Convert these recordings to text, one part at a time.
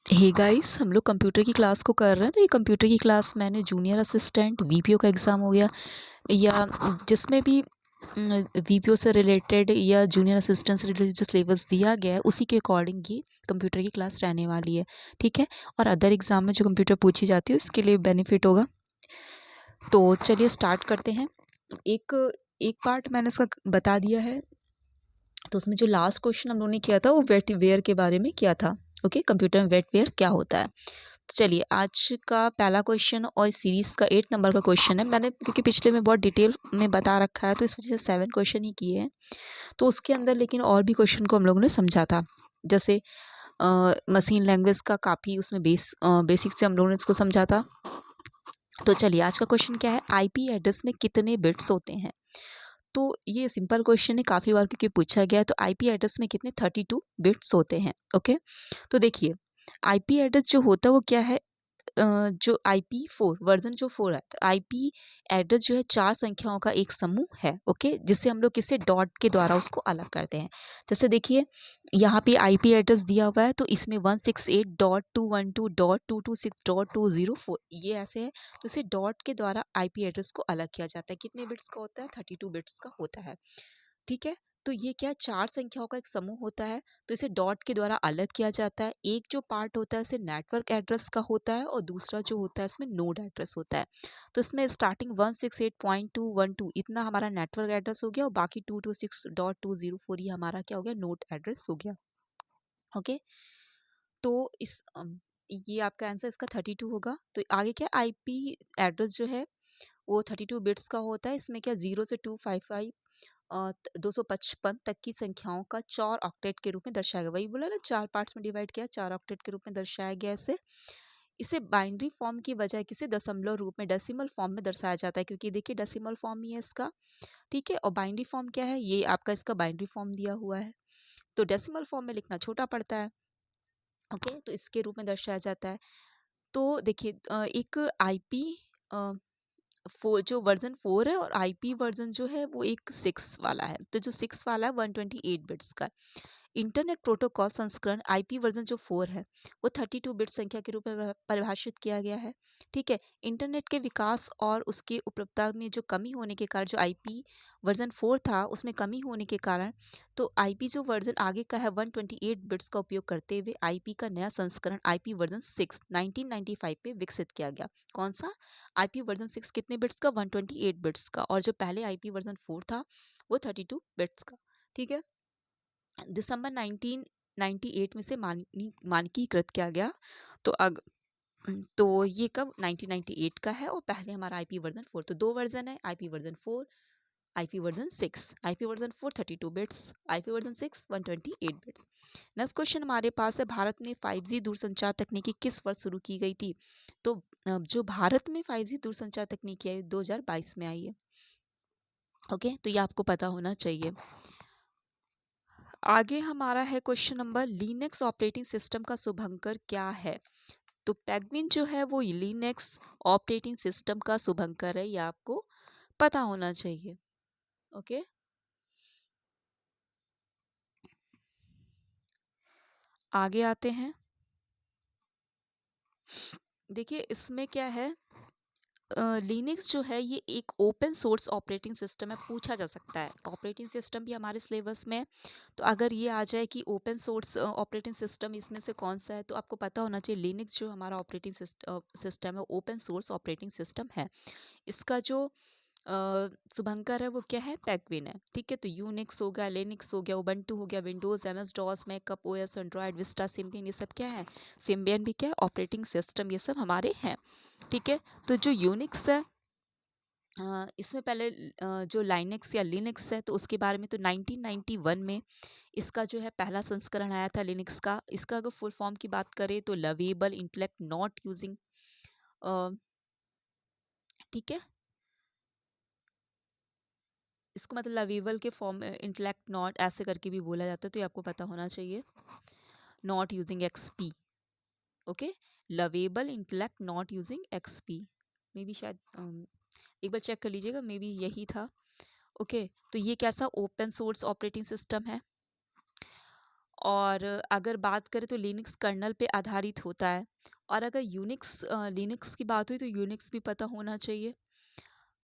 Hey guys, हम लोग computer की क्लास को कर रहे हैं। तो ये कंप्यूटर की क्लास मैंने जूनियर असिस्टेंट वीपीओ का एग्ज़ाम हो गया या जिसमें भी वीपीओ से रिलेटेड या जूनियर असिस्टेंट से रिलेटेड जो सिलेबस दिया गया है उसी के अकॉर्डिंग ये कंप्यूटर की क्लास रहने वाली है। ठीक है। और अदर एग्ज़ाम में जो कंप्यूटर पूछी जाती है उसके लिए बेनिफिट होगा। तो चलिए स्टार्ट करते हैं। एक एक पार्ट मैंने इसका बता दिया है। तो उसमें जो लास्ट क्वेश्चन हम लोगों ने किया था वो वेटवेयर के बारे में किया था। ओके, कंप्यूटर में वेटवेयर क्या होता है। तो चलिए आज का पहला क्वेश्चन और इस सीरीज़ का 8 नंबर का क्वेश्चन है। मैंने क्योंकि पिछले में बहुत डिटेल में बता रखा है तो इस वजह से 7 क्वेश्चन ही किए हैं। तो उसके अंदर लेकिन और भी क्वेश्चन को हम लोगों ने समझा था। जैसे मशीन लैंग्वेज का काफ़ी उसमें बेसिक से हम लोगों ने इसको समझा था। तो चलिए आज का क्वेश्चन क्या है, आईपी एड्रेस में कितने बिट्स होते हैं। तो ये सिंपल क्वेश्चन है, काफ़ी बार क्योंकि पूछा गया है। तो आईपी एड्रेस में कितने 32 बिट्स होते हैं। ओके, तो देखिए आईपी एड्रेस जो होता है वो क्या है, जो IP4 वर्जन जो 4 है, तो आईपी एड्रेस जो है 4 संख्याओं का एक समूह है। ओके, जिससे हम लोग किसी डॉट के द्वारा उसको अलग करते हैं। जैसे देखिए यहाँ पे आईपी एड्रेस दिया हुआ है तो इसमें 168.212.226.204 ये ऐसे है। तो इसे डॉट के द्वारा आईपी एड्रेस को अलग किया जाता है। कितने बिट्स का होता है, 32 बिट्स का होता है। ठीक है। तो ये क्या, 4 संख्याओं का एक समूह होता है। तो इसे डॉट के द्वारा अलग किया जाता है। एक जो पार्ट होता है इसे नेटवर्क एड्रेस का होता है और दूसरा जो होता है इसमें नोड एड्रेस होता है। तो इसमें स्टार्टिंग 168.212 इतना हमारा नेटवर्क एड्रेस हो गया और बाकी 226.204 ये हमारा क्या हो गया, नोड एड्रेस हो गया। ओके, तो ये आपका आंसर इसका 32 होगा। तो आगे क्या, आईपी एड्रेस जो है वो 32 बिट्स का होता है। इसमें क्या 0 से 255 255 तक की संख्याओं का 4 ऑक्टेट के रूप में दर्शाया गया। वही बोला ना, 4 पार्ट्स में डिवाइड किया, 4 ऑक्टेट के रूप में दर्शाया गया इसे। इसे बाइनरी फॉर्म की बजाय किसी दशमलव रूप में डेसिमल फॉर्म में दर्शाया जाता है, क्योंकि देखिए डेसिमल फॉर्म ही है इसका। ठीक है, और बाइनरी फॉर्म क्या है, ये आपका इसका बाइनरी फॉर्म दिया हुआ है। तो डेसिमल फॉर्म में लिखना छोटा पड़ता है। ओके, तो इसके रूप में दर्शाया जाता है। तो देखिए एक आईपी फोर जो वर्जन 4 है और आईपी वर्जन जो है वो एक 6 वाला है। तो जो 6 वाला है 128 बिट्स का। इंटरनेट प्रोटोकॉल संस्करण आईपी वर्जन जो 4 है वो 32 बिट संख्या के रूप में परिभाषित किया गया है। ठीक है, इंटरनेट के विकास और उसके उपलब्धता में जो कमी होने के कारण जो आईपी वर्जन 4 था उसमें कमी होने के कारण तो आईपी जो वर्जन आगे का है 128 बिट्स का उपयोग करते हुए आईपी का नया संस्करण आईपी वर्जन 6 1995 पे विकसित किया गया। कौन सा, आईपी वर्जन 6 कितने बिट्स का, 128 बिट्स का। और जो पहले आईपी वर्जन 4 था वो 32 बिट्स का। ठीक है, दिसंबर 1998 में से मानकीकृत किया गया। तो तो ये कब, 1998 का है और पहले हमारा आईपी वर्जन 4। तो दो वर्जन है, IP version 4, IP version 6। IP version 4 32 bits, IP version 6 128 bits. Next question हमारे पास है, भारत में 5G दूरसंचार तकनीकी किस वर्ष शुरू की गई थी। तो जो भारत में 5G दूरसंचार तकनीकी आई 2022 में आई है। ओके, तो ये आपको पता होना चाहिए। आगे हमारा है question number, Linux operating system का शुभंकर क्या है। तो पेंगुइन जो है वो लिनक्स ऑपरेटिंग सिस्टम का शुभंकर है, ये आपको पता होना चाहिए। ओके, आगे आते हैं। देखिए इसमें क्या है, लिनक्स जो है ये एक ओपन सोर्स ऑपरेटिंग सिस्टम है, पूछा जा सकता है। ऑपरेटिंग सिस्टम भी हमारे सिलेबस में है। तो अगर ये आ जाए कि ओपन सोर्स ऑपरेटिंग सिस्टम इसमें से कौन सा है, तो आपको पता होना चाहिए लिनक्स जो हमारा ऑपरेटिंग सिस्टम है ओपन सोर्स ऑपरेटिंग सिस्टम है। इसका जो शुभंकर है वो क्या है, पेंगुइन है। ठीक है, तो यूनिक्स हो गया, लिनक्स हो गया, उबंटू हो गया, Windows, MS DOS, Mac OS, Android, Vista, Symbian, ये सब क्या है, सिम्बियन भी क्या है, ऑपरेटिंग सिस्टम, ये सब हमारे हैं। ठीक है, तो जो यूनिक्स है इसमें पहले जो लाइनेक्स या लिनक्स है तो उसके बारे में तो 1991 में इसका जो है पहला संस्करण आया था लिनक्स का। इसका अगर फुल फॉर्म की बात करें तो लवेबल इंटेलेक्ट नॉट यूजिंग, ठीक है, इसको मतलब लवेबल के फॉर्म इंटेलेक्ट नॉट ऐसे करके भी बोला जाता है, तो ये आपको पता होना चाहिए। Not using XP, okay, lovable intellect not using XP, may be शायद एक बार चेक कर लीजिएगा, मे बी यही था। ओके, तो ये कैसा ओपन सोर्स ऑपरेटिंग सिस्टम है। और अगर बात करें तो लिनक्स कर्नल पे आधारित होता है। और अगर यूनिक्स लिनक्स की बात हुई तो यूनिक्स भी पता होना चाहिए।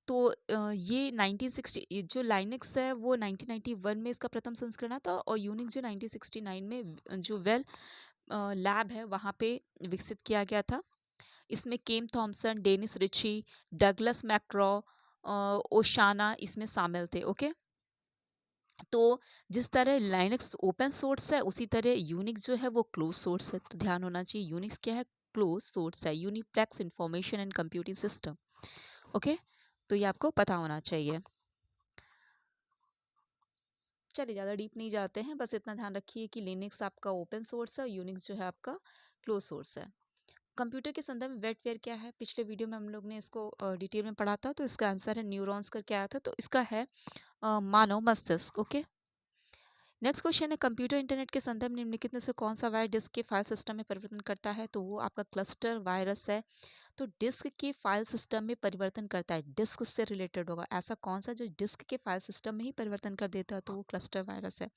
तो ये 1960 ये जो लाइनक्स है वो 1991 में इसका प्रथम संस्करण आया था, और यूनिक्स जो 1969 में जो वेल लैब है वहाँ पे विकसित किया गया था। इसमें Ken Thompson, Dennis Ritchie, Douglas McIlroy, Ossanna इसमें शामिल थे। ओके, तो जिस तरह लाइनक्स ओपन सोर्स है उसी तरह यूनिक्स जो है वो क्लोज सोर्स है। तो ध्यान होना चाहिए, यूनिक्स क्या है? क्लोज सोर्स है, Uniplex Information and Computing System. Okay, तो ये आपको पता होना चाहिए। चलिए ज़्यादा डीप नहीं जाते हैं, बस इतना ध्यान रखिए कि लिनक्स आपका ओपन सोर्स है और यूनिक्स जो है आपका क्लोज सोर्स है। कंप्यूटर के संदर्भ में वेटवेयर क्या है? पिछले वीडियो में हम लोग ने इसको डिटेल में पढ़ा था, तो इसका आंसर है न्यूरॉन्स करके आया था, तो इसका है मानव मस्तिष्क। ओके, नेक्स्ट क्वेश्चन है कंप्यूटर इंटरनेट के संदर्भ में निम्नलिखित में से कौन सा वायरस डिस्क के फाइल सिस्टम में परिवर्तन करता है? तो वो आपका क्लस्टर वायरस है। तो डिस्क के फाइल सिस्टम में परिवर्तन करता है, डिस्क से रिलेटेड होगा। ऐसा कौन सा जो डिस्क के फाइल सिस्टम में ही परिवर्तन कर देता है? तो वो क्लस्टर वायरस है।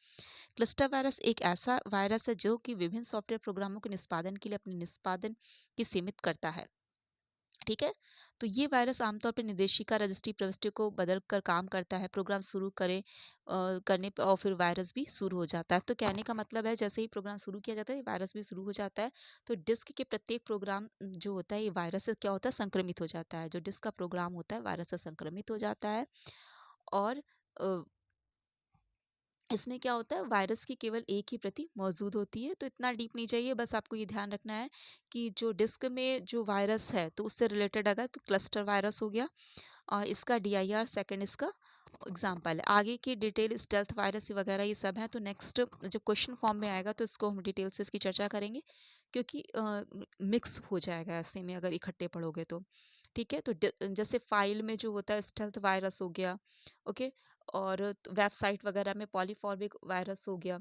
क्लस्टर वायरस एक ऐसा वायरस है जो कि विभिन्न सॉफ्टवेयर प्रोग्रामों के निष्पादन के लिए अपने निष्पादन की सीमित करता है। ठीक है, तो ये वायरस आमतौर पर निर्देशिका रजिस्ट्री प्रविष्टि को बदल कर काम करता है। प्रोग्राम शुरू करने पर और फिर वायरस भी शुरू हो जाता है। तो कहने का मतलब है जैसे ही प्रोग्राम शुरू किया जाता है वायरस भी शुरू हो जाता है। तो डिस्क के प्रत्येक प्रोग्राम जो होता है ये वायरस से क्या होता है? संक्रमित हो जाता है। जो डिस्क का प्रोग्राम होता है वायरस से संक्रमित हो जाता है। और इसमें क्या होता है? वायरस की केवल एक ही प्रति मौजूद होती है। तो इतना डीप नहीं चाहिए, बस आपको ये ध्यान रखना है कि जो डिस्क में जो वायरस है तो उससे रिलेटेड अगर तो क्लस्टर वायरस हो गया, और इसका DIR सेकंड इसका एग्जाम्पल है। आगे की डिटेल स्टेल्थ वायरस वगैरह ये सब है, तो नेक्स्ट जब क्वेश्चन फॉर्म में आएगा तो इसको हम डिटेल से इसकी चर्चा करेंगे, क्योंकि मिक्स हो जाएगा ऐसे में अगर इकट्ठे पढ़ोगे तो। ठीक है, तो जैसे फाइल में जो होता है स्टेल्थ वायरस हो गया। ओके, और वेबसाइट वगैरह में पॉलीफॉर्मिक वायरस हो गया।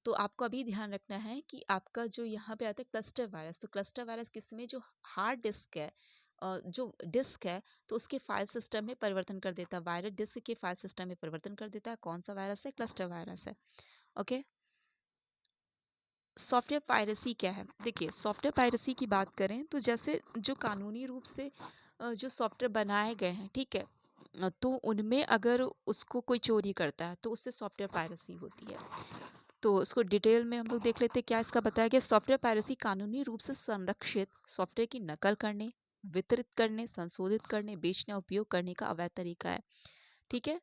तो आपको अभी ध्यान रखना है कि आपका जो यहाँ पे आता है क्लस्टर वायरस, तो क्लस्टर वायरस किसमें? जो हार्ड डिस्क है, जो डिस्क है तो उसके फाइल सिस्टम में परिवर्तन कर देता है। वायरस डिस्क के फाइल सिस्टम में परिवर्तन कर देता है। कौन सा वायरस है? क्लस्टर वायरस है। ओके, सॉफ्टवेयर पायरेसी क्या है? देखिए, सॉफ्टवेयर पायरेसी की बात करें तो जैसे जो कानूनी रूप से जो सॉफ्टवेयर बनाए गए हैं, ठीक है, तो उनमें अगर उसको कोई चोरी करता है तो उससे सॉफ्टवेयर पायरेसी होती है। तो उसको डिटेल में हम लोग देख लेते हैं क्या इसका बताया गया। सॉफ्टवेयर पायरेसी कानूनी रूप से संरक्षित सॉफ्टवेयर की नकल करने, वितरित करने, संशोधित करने, बेचने, उपयोग करने का अवैध तरीका है। ठीक है,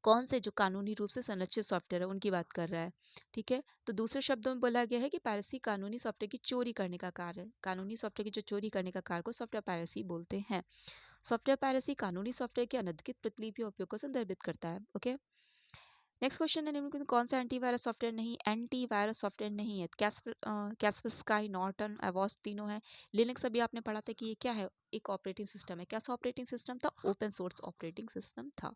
कौन से जो कानूनी रूप से संरक्षित सॉफ्टवेयर है उनकी बात कर रहा है। ठीक है, तो दूसरे शब्दों में बोला गया है कि पायरेसी कानूनी सॉफ्टवेयर की चोरी करने का कार्य है। कानूनी सॉफ्टवेयर की जो चोरी करने का कार्य को सॉफ्टवेयर पायरेसी बोलते हैं। सॉफ्टवेयर पायरेसी कानूनी सॉफ्टवेयर की अनधिकृत प्रतिलिपि और उपयोग को संदर्भित करता है। ओके, नेक्स्ट क्वेश्चन है निम्नलिखित में कौन सा एंटीवायरस सॉफ्टवेयर नहीं? एंटीवायरस सॉफ्टवेयर नहीं है। कैस्परस्काई, नॉर्टन, एवोस्ट तीनों है। लिनक्स अभी आपने पढ़ा था कि ये क्या है? एक ऑपरेटिंग सिस्टम है। कैसा ऑपरेटिंग सिस्टम था? ओपन सोर्स ऑपरेटिंग सिस्टम था।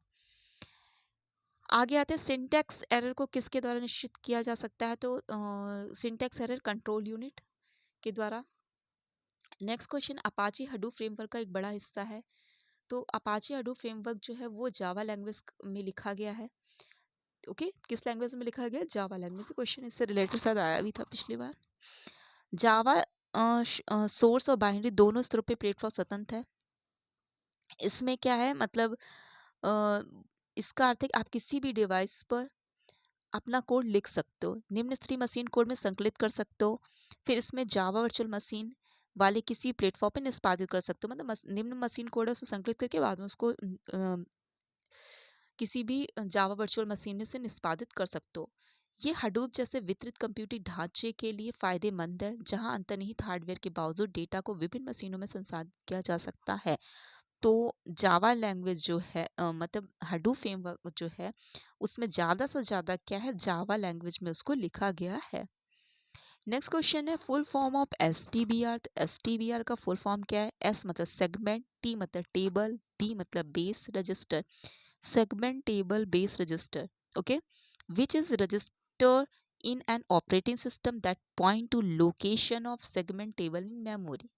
आगे आते हैं सिंटैक्स एरर को किसके द्वारा निश्चित किया जा सकता है? तो सिंटैक्स एरर कंट्रोल यूनिट के द्वारा। Next question, Apache Hadoop framework का एक बड़ा हिस्सा है। तो अपाची हडूप फ्रेमवर्क जो है वो जावा लैंग्वेज में लिखा गया है। ओके, किस लैंग्वेज में लिखा गया? जावा लैंग्वेज से। क्वेश्चन इससे रिलेटेड शायद आया भी था पिछली बार। जावा सोर्स और बाइनरी दोनों स्तरों पे प्लेटफॉर्म स्वतंत्र है। इसमें क्या है मतलब, अ, इसका अर्थ है कि आप किसी भी डिवाइस पर अपना कोड लिख सकते हो, निम्न स्तरीय मशीन कोड में संकलित कर सकते हो। फिर इसमें जावा वर्चुअल मशीन वाले किसी प्लेटफॉर्म पे निष्पादित कर सकते हो। मतलब निम्न मशीन कोड है उसमें संकलित करके बाद में उसको किसी भी जावा वर्चुअल मशीन से निष्पादित कर सकते हो। ये हडूप जैसे वितरित कंप्यूटिंग ढांचे के लिए फायदेमंद है, जहां अंतर्निहित हार्डवेयर के बावजूद डेटा को विभिन्न मशीनों में संसाधित किया जा सकता है। तो जावा लैंग्वेज जो है मतलब हडूप फ्रेमवर्क जो है उसमें ज़्यादा से ज़्यादा क्या है? जावा लैंग्वेज में उसको लिखा गया है। नेक्स्ट क्वेश्चन है फुल फॉर्म ऑफ STBR। तो STBR का फुल फॉर्म क्या है? S मतलब सेगमेंट, T मतलब टेबल, B मतलब base register. Segment table base register. Okay, which is register in an operating system that point to location of segment table in memory।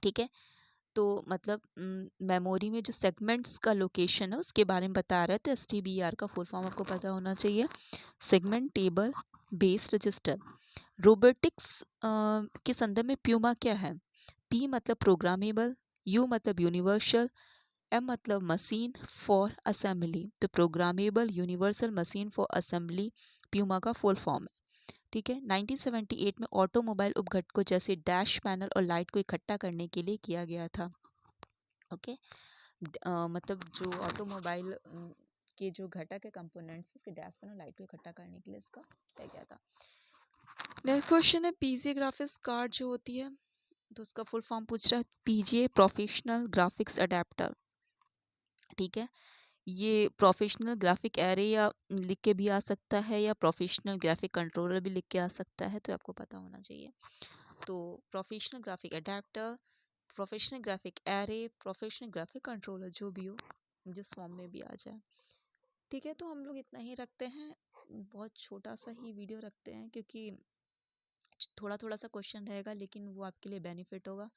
ठीक है, तो मतलब मेमोरी में जो सेगमेंट्स का लोकेशन है उसके बारे में बता रहा है। तो STBR का फुल फॉर्म आपको पता होना चाहिए, segment table based register. Robotics के संदर्भ में प्यूमा क्या है? P मतलब प्रोग्रामेबल, U मतलब यूनिवर्सल, M मतलब मशीन फॉर असेंबली। तो programmable universal machine for assembly Puma का फुल फॉर्म है। ठीक है। 1978 में ऑटोमोबाइल उपघटकों जैसे डैश पैनल और लाइट को इकट्ठा करने के लिए किया गया था। ओके। मतलब जो ऑटोमोबाइल के जो घटक है कंपोनेंट्स, उसके डैश पैनल लाइट को इकट्ठा करने के लिए इसका किया गया था। नेक्स्ट क्वेश्चन है पीजीए ग्राफिक्स कार्ड जो होती है, तो उसका फुल फॉर्म पूछ रहा है पीजीए प्रोफेशनल ग्राफिक्स अडेप्टर। ठीक है। ये प्रोफेशनल ग्राफिक एरे या लिख के भी आ सकता है, या प्रोफेशनल ग्राफिक कंट्रोलर भी लिख के आ सकता है, तो आपको पता होना चाहिए। तो professional graphic adapter, professional graphic array, professional graphic controller, जो भी हो, जिस फॉर्म में भी आ जाए। ठीक है। तो हम लोग इतना ही रखते हैं, बहुत छोटा सा ही वीडियो रखते हैं, क्योंकि थोड़ा थोड़ा सा क्वेश्चन रहेगा, लेकिन वो आपके लिए बेनिफिट होगा।